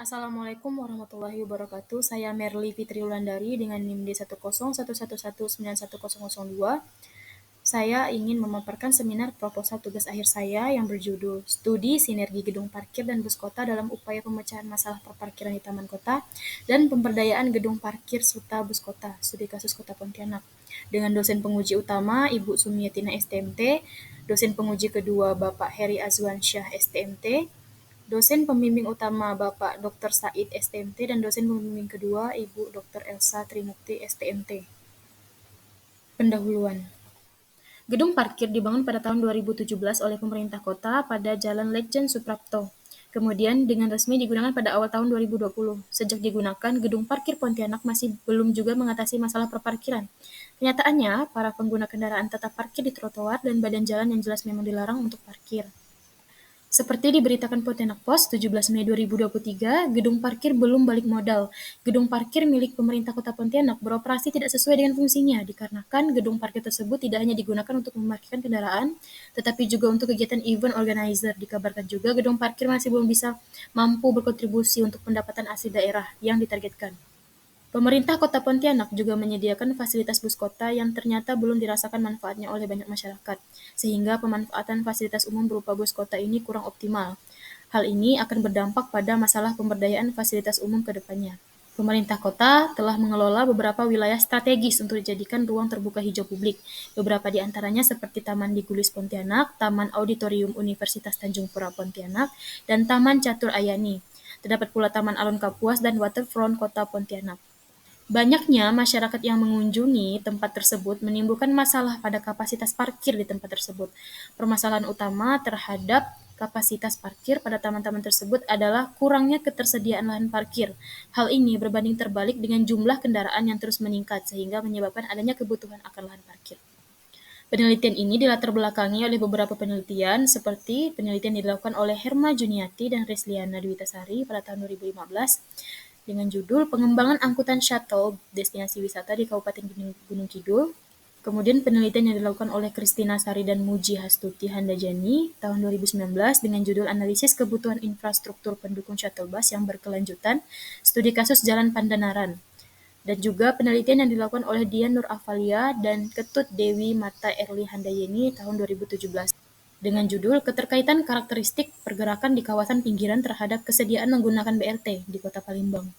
Assalamualaikum warahmatullahi wabarakatuh. Saya Merly Fitri Wulandari dengan NIM D10111911002. Saya ingin memaparkan seminar proposal tugas akhir saya yang berjudul Studi Sinergi Gedung Parkir dan Bus Kota dalam Upaya Pemecahan Masalah Perparkiran di Taman Kota dan Pemberdayaan Gedung Parkir serta Bus Kota, Studi Kasus Kota Pontianak. Dengan dosen penguji utama Ibu Sumiyatina STMT, dosen penguji kedua Bapak Heri Azwansyah STMT, dosen pembimbing utama Bapak Dr. Said STMT, dan dosen pembimbing kedua Ibu Dr. Elsa Trimukti STMT. Pendahuluan. Gedung parkir dibangun pada tahun 2017 oleh pemerintah kota pada Jalan Lejen Suprapto. Kemudian dengan resmi digunakan pada awal tahun 2020. Sejak digunakan, gedung parkir Pontianak masih belum juga mengatasi masalah perparkiran. Kenyataannya, para pengguna kendaraan tetap parkir di trotoar dan badan jalan yang jelas memang dilarang untuk parkir. Seperti diberitakan Pontianak Post 17 Mei 2023, gedung parkir belum balik modal. Gedung parkir milik pemerintah Kota Pontianak beroperasi tidak sesuai dengan fungsinya, dikarenakan gedung parkir tersebut tidak hanya digunakan untuk memarkirkan kendaraan, tetapi juga untuk kegiatan event organizer. Dikabarkan juga gedung parkir masih belum bisa mampu berkontribusi untuk pendapatan asli daerah yang ditargetkan. Pemerintah Kota Pontianak juga menyediakan fasilitas bus kota yang ternyata belum dirasakan manfaatnya oleh banyak masyarakat, sehingga pemanfaatan fasilitas umum berupa bus kota ini kurang optimal. Hal ini akan berdampak pada masalah pemberdayaan fasilitas umum ke depannya. Pemerintah kota telah mengelola beberapa wilayah strategis untuk dijadikan ruang terbuka hijau publik. Beberapa di antaranya seperti Taman Digulis Pontianak, Taman Auditorium Universitas Tanjung Pura Pontianak, dan Taman Catur Ayani. Terdapat pula Taman Alun Kapuas dan Waterfront Kota Pontianak. Banyaknya masyarakat yang mengunjungi tempat tersebut menimbulkan masalah pada kapasitas parkir di tempat tersebut. Permasalahan utama terhadap kapasitas parkir pada taman-taman tersebut adalah kurangnya ketersediaan lahan parkir. Hal ini berbanding terbalik dengan jumlah kendaraan yang terus meningkat, sehingga menyebabkan adanya kebutuhan akan lahan parkir. Penelitian ini dilatar belakangi oleh beberapa penelitian, seperti penelitian yang dilakukan oleh Herma Juniati dan Resliana Dwitasari pada tahun 2015, dengan judul Pengembangan Angkutan Shuttle Destinasi Wisata di Kabupaten Gunung Kidul. Kemudian penelitian yang dilakukan oleh Kristina Sari dan Muji Hastuti Handajani tahun 2019 dengan judul Analisis Kebutuhan Infrastruktur Pendukung Shuttle Bus yang Berkelanjutan, Studi Kasus Jalan Pandanaran. Dan juga penelitian yang dilakukan oleh Dian Nur Avalia dan Ketut Dewi Mata Erli Handayani tahun 2017 dengan judul Keterkaitan Karakteristik Pergerakan di Kawasan Pinggiran terhadap Kesediaan Menggunakan BRT di Kota Palembang.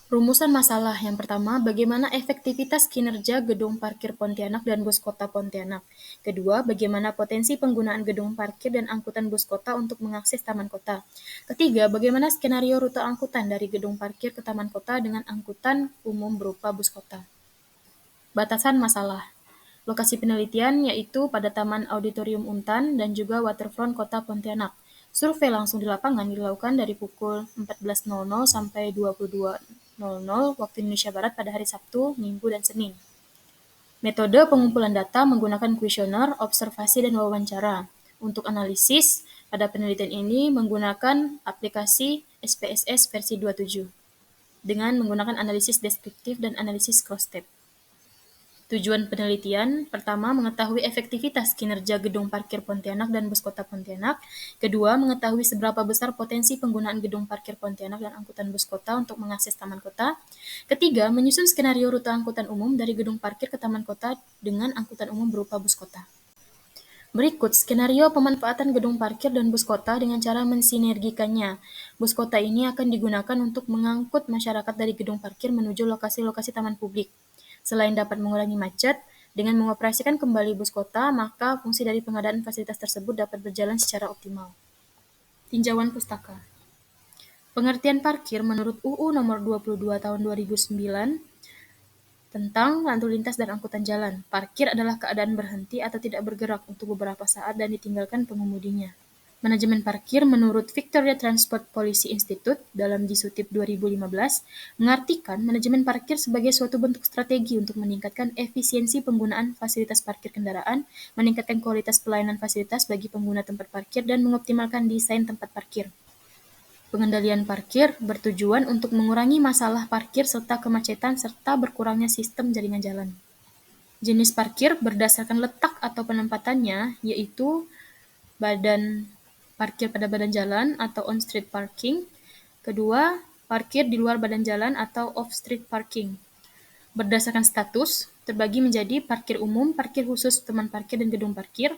Rumusan masalah yang pertama, bagaimana efektivitas kinerja gedung parkir Pontianak dan bus kota Pontianak. Kedua, bagaimana potensi penggunaan gedung parkir dan angkutan bus kota untuk mengakses taman kota. Ketiga, bagaimana skenario rute angkutan dari gedung parkir ke taman kota dengan angkutan umum berupa bus kota. Batasan masalah. Lokasi penelitian yaitu pada Taman Auditorium Untan dan juga Waterfront Kota Pontianak. Survei langsung di lapangan dilakukan dari pukul 14.00 sampai 22.00 waktu Indonesia Barat pada hari Sabtu, Minggu, dan Senin. Metode pengumpulan data menggunakan kuesioner, observasi, dan wawancara. Untuk analisis, pada penelitian ini menggunakan aplikasi SPSS versi 27 dengan menggunakan analisis deskriptif dan analisis cross-step. Tujuan penelitian, pertama, mengetahui efektivitas kinerja gedung parkir Pontianak dan bus kota Pontianak. Kedua, mengetahui seberapa besar potensi penggunaan gedung parkir Pontianak dan angkutan bus kota untuk mengakses taman kota. Ketiga, menyusun skenario rute angkutan umum dari gedung parkir ke taman kota dengan angkutan umum berupa bus kota. Berikut skenario pemanfaatan gedung parkir dan bus kota dengan cara mensinergikannya. Bus kota ini akan digunakan untuk mengangkut masyarakat dari gedung parkir menuju lokasi-lokasi taman publik. Selain dapat mengurangi macet, dengan mengoperasikan kembali bus kota, maka fungsi dari pengadaan fasilitas tersebut dapat berjalan secara optimal. Tinjauan pustaka. Pengertian parkir menurut UU nomor 22 tahun 2009 tentang lalu lintas dan angkutan jalan. Parkir adalah keadaan berhenti atau tidak bergerak untuk beberapa saat dan ditinggalkan pengemudinya. Manajemen parkir menurut Victoria Transport Policy Institute dalam Disutip 2015 mengartikan manajemen parkir sebagai suatu bentuk strategi untuk meningkatkan efisiensi penggunaan fasilitas parkir kendaraan, meningkatkan kualitas pelayanan fasilitas bagi pengguna tempat parkir, dan mengoptimalkan desain tempat parkir. Pengendalian parkir bertujuan untuk mengurangi masalah parkir serta kemacetan serta berkurangnya sistem jaringan jalan. Jenis parkir berdasarkan letak atau penempatannya, yaitu badan parkir pada badan jalan atau on-street parking, Kedua, parkir di luar badan jalan atau off-street parking. Berdasarkan status, terbagi menjadi parkir umum, parkir khusus, teman parkir, dan gedung parkir.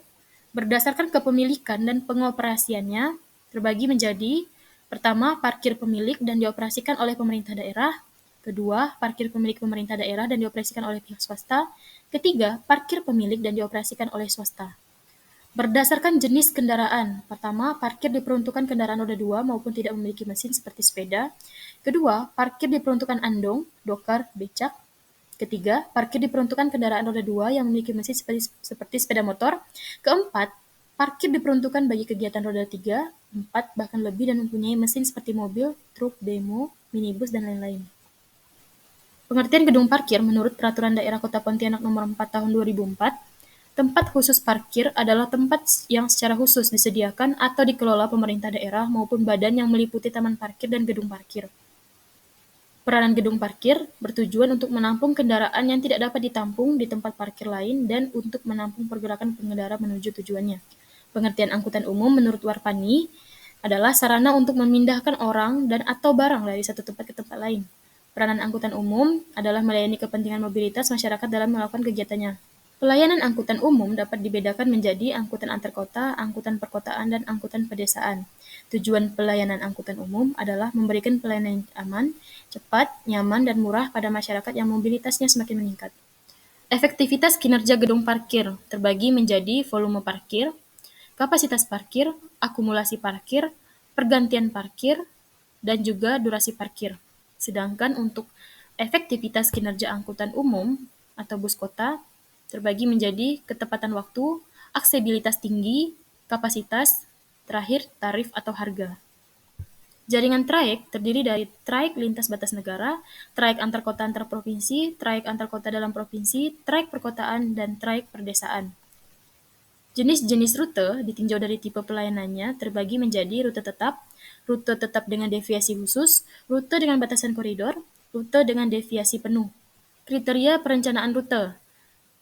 Berdasarkan kepemilikan dan pengoperasiannya, terbagi menjadi pertama, parkir pemilik dan dioperasikan oleh pemerintah daerah. Kedua, parkir pemilik pemerintah daerah dan dioperasikan oleh pihak swasta. Ketiga, parkir pemilik dan dioperasikan oleh swasta. Berdasarkan jenis kendaraan, pertama, parkir diperuntukkan kendaraan roda 2 maupun tidak memiliki mesin seperti sepeda. Kedua, parkir diperuntukkan andong, dokar, becak. Ketiga, parkir diperuntukkan kendaraan roda 2 yang memiliki mesin seperti sepeda motor. Keempat, parkir diperuntukkan bagi kegiatan roda 3, 4, bahkan lebih dan mempunyai mesin seperti mobil, truk, bemo, minibus, dan lain-lain. Pengertian gedung parkir menurut Peraturan Daerah Kota Pontianak Nomor 4 Tahun 2004, tempat khusus parkir adalah tempat yang secara khusus disediakan atau dikelola pemerintah daerah maupun badan yang meliputi taman parkir dan gedung parkir. Peranan gedung parkir bertujuan untuk menampung kendaraan yang tidak dapat ditampung di tempat parkir lain dan untuk menampung pergerakan pengendara menuju tujuannya. Pengertian angkutan umum menurut Warpani adalah sarana untuk memindahkan orang dan atau barang dari satu tempat ke tempat lain. Peranan angkutan umum adalah melayani kepentingan mobilitas masyarakat dalam melakukan kegiatannya. Pelayanan angkutan umum dapat dibedakan menjadi angkutan antar kota, angkutan perkotaan, dan angkutan pedesaan. Tujuan pelayanan angkutan umum adalah memberikan pelayanan yang aman, cepat, nyaman, dan murah pada masyarakat yang mobilitasnya semakin meningkat. Efektivitas kinerja gedung parkir terbagi menjadi volume parkir, kapasitas parkir, akumulasi parkir, pergantian parkir, dan juga durasi parkir. Sedangkan untuk efektivitas kinerja angkutan umum atau bus kota terbagi menjadi ketepatan waktu, aksesibilitas tinggi, kapasitas, terakhir tarif atau harga. Jaringan traek terdiri dari traek lintas batas negara, traek antar kota antar provinsi, traek antar kota dalam provinsi, traek perkotaan, dan traek perdesaan. Jenis-jenis rute ditinjau dari tipe pelayanannya terbagi menjadi rute tetap dengan deviasi khusus, rute dengan batasan koridor, rute dengan deviasi penuh. Kriteria perencanaan rute.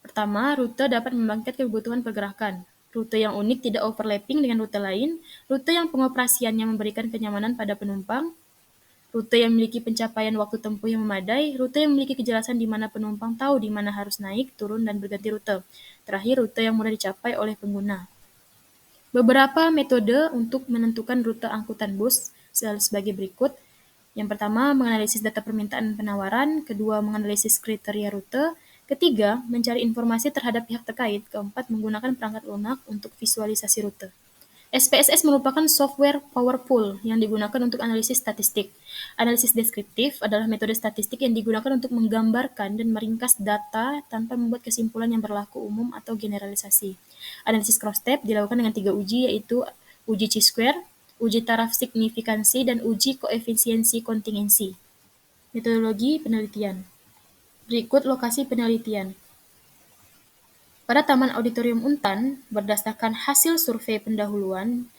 Pertama, rute dapat membangkitkan kebutuhan pergerakan. Rute yang unik tidak overlapping dengan rute lain, rute yang pengoperasiannya memberikan kenyamanan pada penumpang, rute yang memiliki pencapaian waktu tempuh yang memadai, rute yang memiliki kejelasan di mana penumpang tahu di mana harus naik, turun, dan berganti rute. Terakhir, rute yang mudah dicapai oleh pengguna. Beberapa metode untuk menentukan rute angkutan bus sebagai berikut. Yang pertama, menganalisis data permintaan dan penawaran. Kedua, menganalisis kriteria rute. Ketiga, mencari informasi terhadap pihak terkait. Keempat, menggunakan perangkat lunak untuk visualisasi rute. SPSS merupakan software powerful yang digunakan untuk analisis statistik. Analisis deskriptif adalah metode statistik yang digunakan untuk menggambarkan dan meringkas data tanpa membuat kesimpulan yang berlaku umum atau generalisasi. Analisis cross-step dilakukan dengan 3 uji, yaitu uji chi-square, uji taraf signifikansi, dan uji koefisiensi kontingensi. Metodologi penelitian. Berikut lokasi penelitian. Pada Taman Auditorium Untan, berdasarkan hasil survei pendahuluan,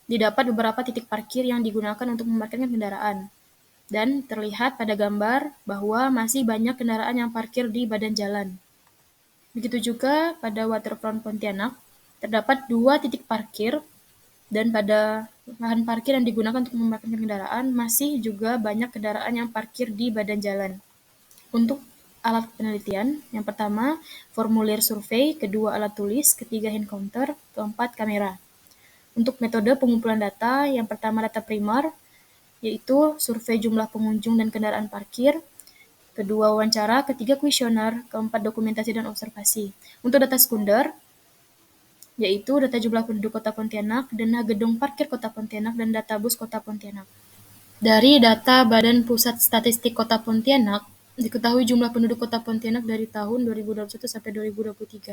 didapat beberapa titik parkir yang digunakan untuk memarkirkan kendaraan. Dan terlihat pada gambar bahwa masih banyak kendaraan yang parkir di badan jalan. Begitu juga pada Waterfront Pontianak, terdapat 2 titik parkir, dan pada lahan parkir yang digunakan untuk memarkirkan kendaraan, masih juga banyak kendaraan yang parkir di badan jalan. Untuk alat penelitian, yang pertama, formulir survei, kedua, alat tulis, ketiga, hand counter, keempat, kamera. Untuk metode pengumpulan data, yang pertama data primer, yaitu survei jumlah pengunjung dan kendaraan parkir, kedua, wawancara, ketiga, kuesioner, keempat, dokumentasi dan observasi. Untuk data sekunder, yaitu data jumlah penduduk Kota Pontianak, dana gedung parkir Kota Pontianak, dan data bus Kota Pontianak. Dari data Badan Pusat Statistik Kota Pontianak, diketahui jumlah penduduk Kota Pontianak dari tahun 2021 sampai 2023.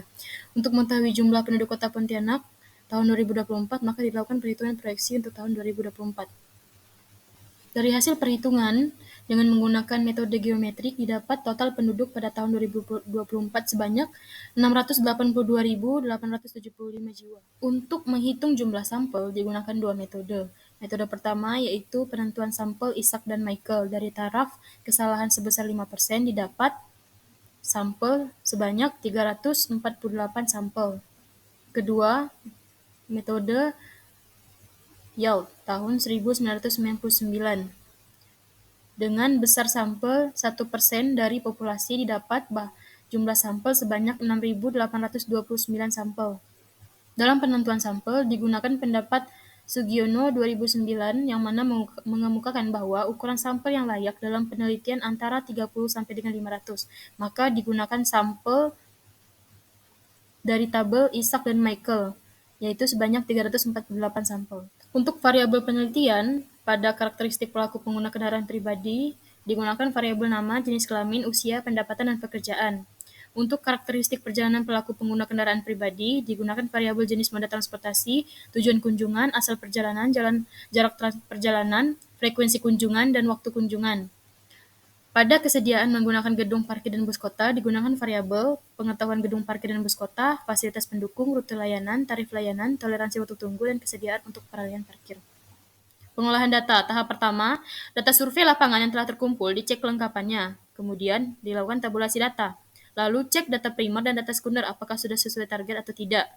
Untuk mengetahui jumlah penduduk Kota Pontianak tahun 2024, maka dilakukan perhitungan proyeksi untuk tahun 2024. Dari hasil perhitungan, dengan menggunakan metode geometrik, didapat total penduduk pada tahun 2024 sebanyak 682.875 jiwa. Untuk menghitung jumlah sampel, digunakan 2 metode. Metode pertama yaitu penentuan sampel Isaac dan Michael. Dari taraf kesalahan sebesar 5% didapat sampel sebanyak 348 sampel. Kedua, metode Youd tahun 1999. dengan besar sampel 1% dari populasi didapat jumlah sampel sebanyak 6.829 sampel. Dalam penentuan sampel, digunakan pendapat Sugiono 2009 yang mana mengemukakan bahwa ukuran sampel yang layak dalam penelitian antara 30 sampai dengan 500. Maka digunakan sampel dari tabel Isaac dan Michael, yaitu sebanyak 348 sampel. Untuk variabel penelitian, pada karakteristik pelaku pengguna kendaraan pribadi, digunakan variabel nama, jenis kelamin, usia, pendapatan, dan pekerjaan. Untuk karakteristik perjalanan pelaku pengguna kendaraan pribadi, digunakan variabel jenis moda transportasi, tujuan kunjungan, asal perjalanan, jarak perjalanan, frekuensi kunjungan, dan waktu kunjungan. Pada kesediaan menggunakan gedung parkir dan bus kota, digunakan variabel pengetahuan gedung parkir dan bus kota, fasilitas pendukung, rute layanan, tarif layanan, toleransi waktu tunggu, dan kesediaan untuk peralihan parkir. Pengolahan data. Tahap pertama, data survei lapangan yang telah terkumpul dicek kelengkapannya. Kemudian dilakukan tabulasi data. Lalu cek data primer dan data sekunder apakah sudah sesuai target atau tidak.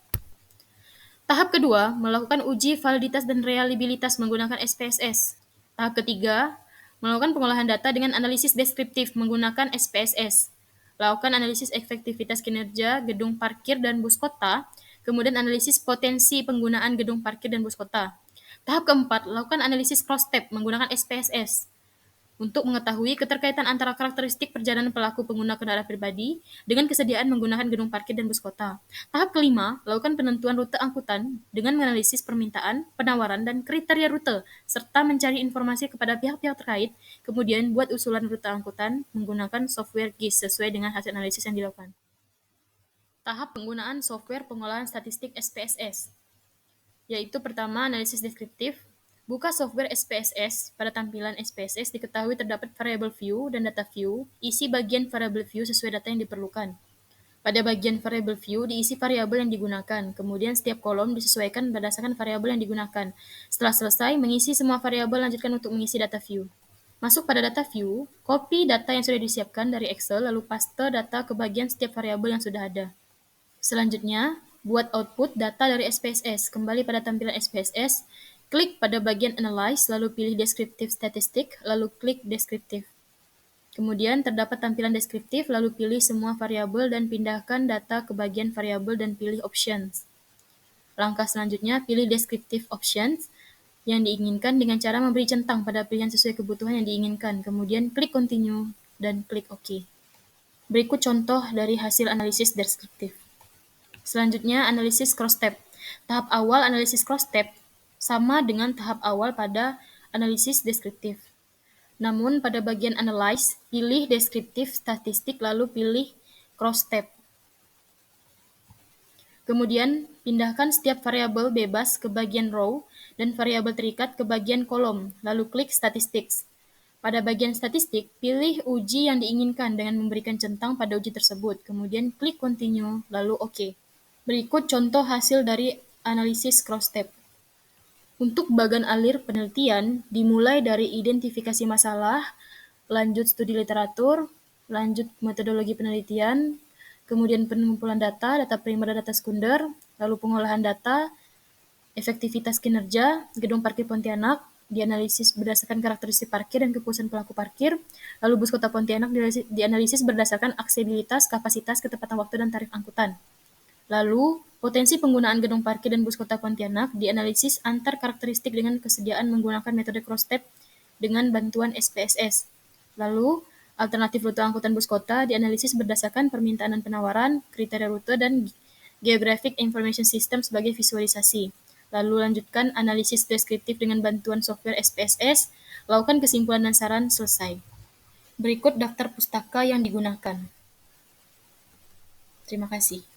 Tahap kedua, melakukan uji validitas dan reliabilitas menggunakan SPSS. Tahap ketiga, melakukan pengolahan data dengan analisis deskriptif menggunakan SPSS. Lakukan analisis efektivitas kinerja gedung parkir dan bus kota, kemudian analisis potensi penggunaan gedung parkir dan bus kota. Tahap keempat, lakukan analisis cross-tab menggunakan SPSS untuk mengetahui keterkaitan antara karakteristik perjalanan pelaku pengguna kendaraan pribadi dengan kesediaan menggunakan gedung parkir dan bus kota. Tahap kelima, lakukan penentuan rute angkutan dengan menganalisis permintaan, penawaran, dan kriteria rute, serta mencari informasi kepada pihak-pihak terkait, kemudian buat usulan rute angkutan menggunakan software GIS sesuai dengan hasil analisis yang dilakukan. Tahap penggunaan software pengolahan statistik SPSS, yaitu pertama, analisis deskriptif. Buka software SPSS. Pada tampilan SPSS diketahui terdapat variable view dan data view. Isi bagian variable view sesuai data yang diperlukan. Pada bagian variable view diisi variabel yang digunakan. Kemudian setiap kolom disesuaikan berdasarkan variabel yang digunakan. Setelah selesai, mengisi semua variabel, lanjutkan untuk mengisi data view. Masuk pada data view, copy data yang sudah disiapkan dari Excel, lalu paste data ke bagian setiap variabel yang sudah ada. Selanjutnya, buat output data dari SPSS. Kembali pada tampilan SPSS, klik pada bagian Analyze, lalu pilih Descriptive Statistic, lalu klik Descriptive. Kemudian terdapat tampilan deskriptif, lalu pilih semua variabel dan pindahkan data ke bagian variabel dan pilih Options. Langkah selanjutnya, pilih Descriptive Options yang diinginkan dengan cara memberi centang pada pilihan sesuai kebutuhan yang diinginkan. Kemudian klik Continue dan klik OK. Berikut contoh dari hasil analisis deskriptif. Selanjutnya, analisis cross-tab. Tahap awal analisis cross-tab sama dengan tahap awal pada analisis deskriptif. Namun, pada bagian Analyze, pilih Deskriptif Statistik lalu pilih Cross-tab. Kemudian, pindahkan setiap variabel bebas ke bagian row dan variabel terikat ke bagian kolom, lalu klik Statistics. Pada bagian statistik, pilih uji yang diinginkan dengan memberikan centang pada uji tersebut, kemudian klik Continue, lalu OK. Berikut contoh hasil dari analisis cross-tab. Untuk bagan alir penelitian, dimulai dari identifikasi masalah, lanjut studi literatur, lanjut metodologi penelitian, kemudian pengumpulan data, data primer dan data sekunder, lalu pengolahan data, efektivitas kinerja, gedung parkir Pontianak, dianalisis berdasarkan karakteristik parkir dan kepuasan pelaku parkir, lalu bus kota Pontianak dianalisis berdasarkan aksesibilitas, kapasitas, ketepatan waktu, dan tarif angkutan. Lalu, potensi penggunaan gedung parkir dan bus kota Pontianak dianalisis antar karakteristik dengan kesediaan menggunakan metode cross-tab dengan bantuan SPSS. Lalu, alternatif rute angkutan bus kota dianalisis berdasarkan permintaan dan penawaran, kriteria rute, dan Geographic Information System sebagai visualisasi. Lalu lanjutkan analisis deskriptif dengan bantuan software SPSS, lakukan kesimpulan dan saran, selesai. Berikut daftar pustaka yang digunakan. Terima kasih.